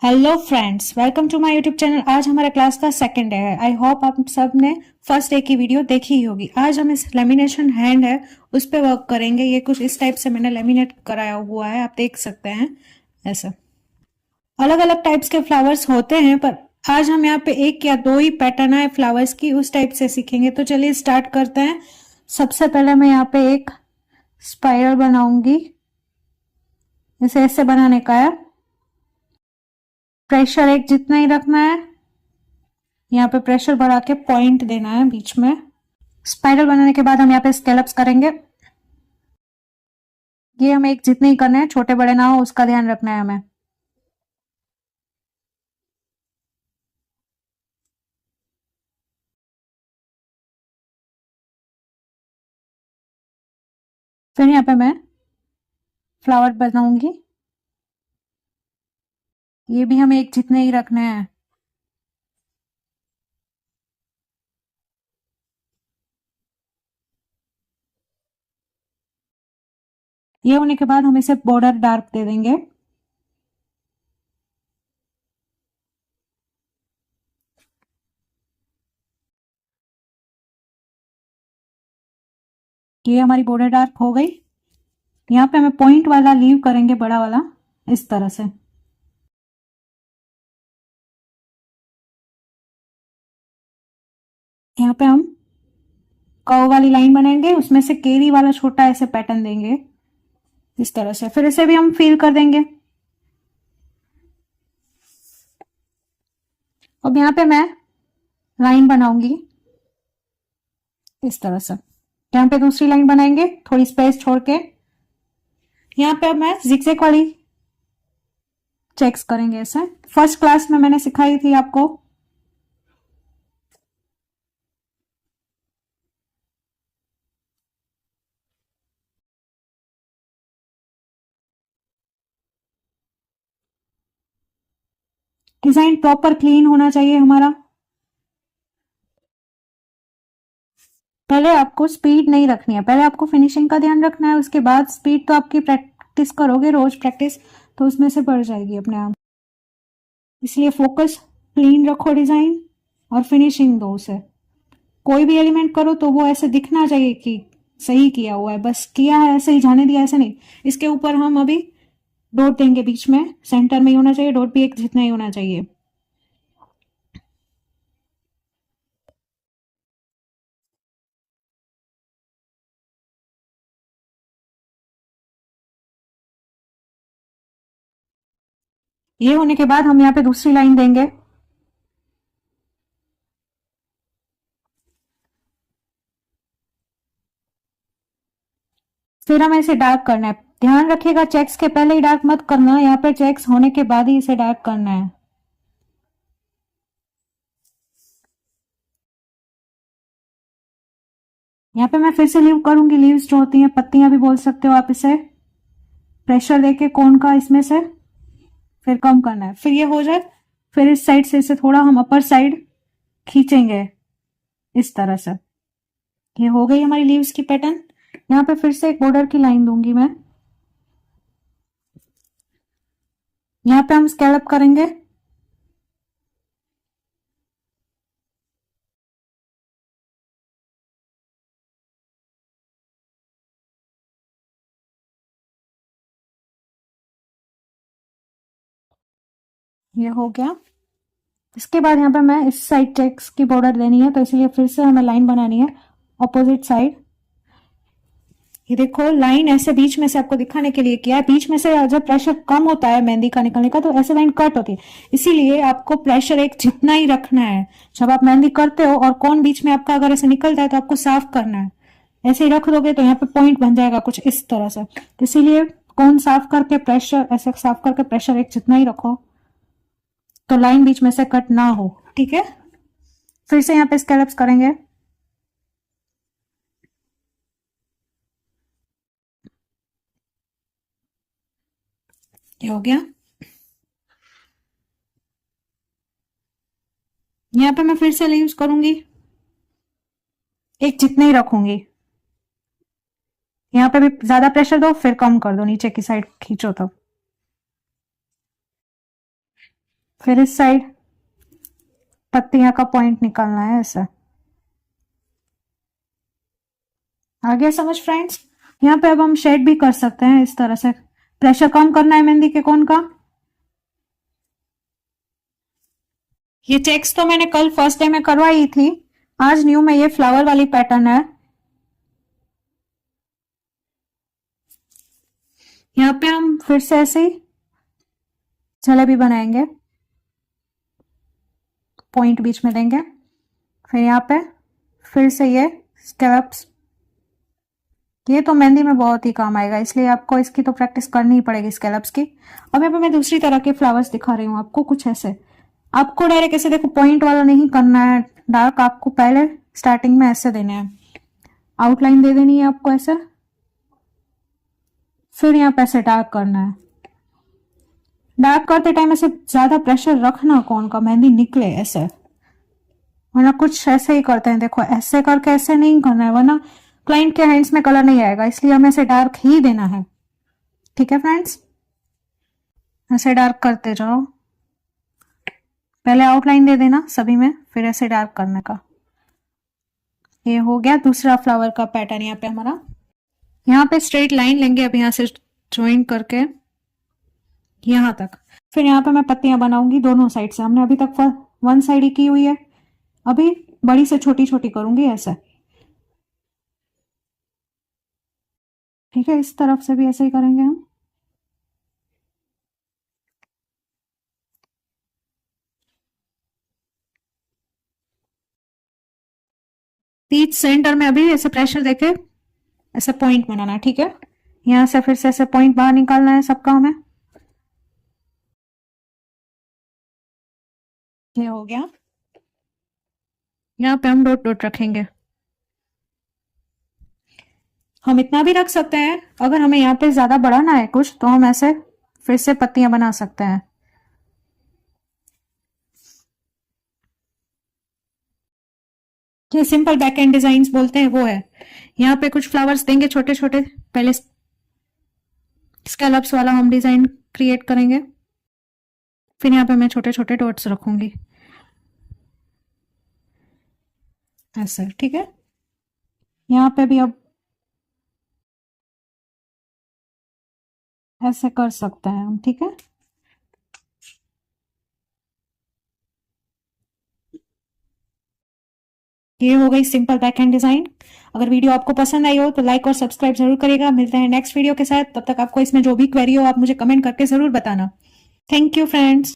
Hello friends, welcome to my YouTube channel. आज हमारा class का सेकंड डे है। आई होप आप सब ने फर्स्ट डे की वीडियो देखी ही होगी। आज हम इस लेमिनेशन हैंड है उस पे वर्क करेंगे। ये कुछ इस टाइप से मैंने लेमिनेट कराया हुआ है, आप देख सकते हैं। ऐसा अलग अलग टाइप्स के फ्लावर्स होते हैं, पर आज हम यहाँ पे एक या दो ही पैटर्न है फ्लावर्स की, उस टाइप से सीखेंगे। तो चलिए स्टार्ट करते हैं। सबसे पहले मैं यहाँ पे एक स्पाइरल बनाऊंगी। इसे ऐसे बनाने का है। प्रेशर एक जितना ही रखना है। यहाँ पे प्रेशर बढ़ा के पॉइंट देना है बीच में। स्पाइरल बनाने के बाद हम यहाँ पे स्केलअप्स करेंगे। ये हमें एक जितने ही करने हैं, छोटे बड़े ना हो उसका ध्यान रखना है हमें। फिर यहाँ पे मैं फ्लावर बनाऊंगी। ये भी हमें एक जितने ही रखने हैं। ये होने के बाद हम इसे बॉर्डर डार्क दे देंगे। ये हमारी बॉर्डर डार्क हो गई। यहाँ पे हमें पॉइंट वाला लीव करेंगे, बड़ा वाला, इस तरह से। यहाँ पे हम कर्व वाली लाइन बनाएंगे, उसमें से केरी वाला छोटा ऐसे पैटर्न देंगे इस तरह से। फिर इसे भी हम फिल कर देंगे। अब यहाँ पे मैं लाइन बनाऊंगी इस तरह से। यहाँ पे दूसरी लाइन बनाएंगे थोड़ी स्पेस छोड़ के। यहाँ पे अब मैं जिगजैग वाली चेक्स करेंगे ऐसे। फर्स्ट क्लास में मैंने सिखाई थी आपको। डिजाइन प्रॉपर क्लीन होना चाहिए हमारा। पहले आपको स्पीड नहीं रखनी है, पहले आपको फिनिशिंग का ध्यान रखना है। उसके बाद स्पीड तो आपकी प्रैक्टिस करोगे, रोज प्रैक्टिस, तो उसमें से बढ़ जाएगी अपने आप। इसलिए फोकस क्लीन रखो डिजाइन और फिनिशिंग दो उसे। कोई भी एलिमेंट करो तो वो ऐसे दिखना चाहिए कि सही किया हुआ है, बस किया है ऐसे ही जाने दिया, ऐसे नहीं। इसके ऊपर हम अभी डॉट देंगे बीच में, सेंटर में ही होना चाहिए डॉट, भी एक जितना ही होना चाहिए। ये होने के बाद हम यहाँ पे दूसरी लाइन देंगे। फिर हमें इसे डार्क करना है। ध्यान रखिएगा चेक्स के पहले ही डार्क मत करना, यहाँ पे चेक्स होने के बाद ही इसे डार्क करना है। यहाँ पे मैं फिर से लीव करूंगी। लीव्स जो होती हैं, पत्तियां भी बोल सकते हो आप इसे। प्रेशर देके कोन का इसमें से फिर कम करना है। फिर ये हो जाए, फिर इस साइड से इसे थोड़ा हम अपर साइड खींचेंगे इस तरह से। ये हो गई हमारी लीव्स की पैटर्न। यहाँ पे फिर से एक बॉर्डर की लाइन दूंगी मैं। यहाँ पे हम स्कैलप करेंगे। ये हो गया। इसके बाद यहाँ पे मैं इस साइड चेक्स की बॉर्डर देनी है, तो इसलिए फिर से हमें लाइन बनानी है ऑपोजिट साइड। ये देखो लाइन ऐसे बीच में से आपको दिखाने के लिए किया है। बीच में से जब प्रेशर कम होता है मेहंदी का निकलने का, तो ऐसे लाइन कट होती है। इसीलिए आपको प्रेशर एक जितना ही रखना है। जब आप मेहंदी करते हो और कौन बीच में आपका अगर ऐसे निकलता है तो आपको साफ करना है। ऐसे ही रख दोगे तो यहाँ पे पॉइंट बन जाएगा कुछ इस तरह से। इसीलिए कौन साफ करके प्रेशर ऐसे साफ करके प्रेशर एक जितना ही रखो, तो लाइन बीच में से कट ना हो। ठीक है, फिर से यहाँ पे स्कैलप्स करेंगे। ये हो गया। यहाँ पे मैं फिर से यूज करूंगी, एक जितने ही रखूंगी। यहाँ पे भी ज्यादा प्रेशर दो, फिर कम कर दो, नीचे की साइड खींचो तो। फिर इस साइड पत्तियां का पॉइंट निकालना है ऐसा। आ गया समझ फ्रेंड्स? यहाँ पे अब हम शेड भी कर सकते हैं इस तरह से। प्रेशर कम करना है मेहंदी के कोन का। ये चेक्स तो मैंने कल फर्स्ट डे में करवाई थी, आज न्यू में ये फ्लावर वाली पैटर्न है। यहाँ पे हम फिर से ऐसे ही जलेबी बनाएंगे, पॉइंट बीच में देंगे। फिर यहाँ पे फिर से ये स्कैलप्स, ये तो मेहंदी में बहुत ही काम आएगा, इसलिए आपको इसकी तो प्रैक्टिस करनी ही पड़ेगी स्कैलप्स की। अब यहाँ पे मैं दूसरी तरह के फ्लावर्स दिखा रही हूँ आपको, कुछ ऐसे। आपको डायरेक्ट ऐसे देखो पॉइंट वाला नहीं करना है डार्क, आपको पहले स्टार्टिंग में ऐसे देने हैं, आउटलाइन दे देनी है आपको ऐसे, फिर यहाँ पे ऐसे डार्क करना है। डार्क करते टाइम ऐसे ज्यादा प्रेशर रखना कौन का मेहंदी निकले ऐसे, वरना कुछ ऐसे ही करते हैं देखो, ऐसे करके ऐसे नहीं करना है वरना क्लाइंट के हैंड्स में कलर नहीं आएगा, इसलिए हमें ऐसे डार्क ही देना है। ठीक है फ्रेंड्स, ऐसे डार्क करते जाओ, पहले आउटलाइन दे देना सभी में, फिर ऐसे डार्क करने का। ये हो गया दूसरा फ्लावर का पैटर्न। यहाँ पे हमारा, यहाँ पे स्ट्रेट लाइन लेंगे अब यहाँ से ज्वाइन करके यहाँ तक। फिर यहाँ पे मैं पत्तियां बनाऊंगी दोनों साइड से, हमने अभी तक वन साइड ही की हुई है, अभी बड़ी से छोटी छोटी करूंगी ऐसे। ठीक है, इस तरफ से भी ऐसे ही करेंगे हम। बीच सेंटर में अभी ऐसे प्रेशर देके ऐसे पॉइंट बनाना है। ठीक है, यहां से फिर से ऐसे पॉइंट बाहर निकालना है सबका हमें। ये हो गया, यहाँ पे हम डॉट डॉट रखेंगे। हम इतना भी रख सकते हैं, अगर हमें यहाँ पे ज्यादा बढ़ाना है कुछ तो हम ऐसे फिर से पत्तियां बना सकते हैं। ये सिंपल बैक एंड डिजाइन बोलते हैं वो है। यहाँ पे कुछ फ्लावर्स देंगे छोटे छोटे, पहले स्कैलप्स वाला हम डिजाइन क्रिएट करेंगे, फिर यहाँ पे मैं छोटे छोटे डॉट्स रखूंगी ऐसे। ठीक है, यहाँ पे भी अब ऐसे कर सकते हैं हम। ठीक है, ये हो गई सिंपल बैक एंड डिजाइन। अगर वीडियो आपको पसंद आई हो तो लाइक और सब्सक्राइब जरूर करिएगा। मिलते हैं नेक्स्ट वीडियो के साथ, तब तक आपको इसमें जो भी क्वेरी हो आप मुझे कमेंट करके जरूर बताना। Thank you friends.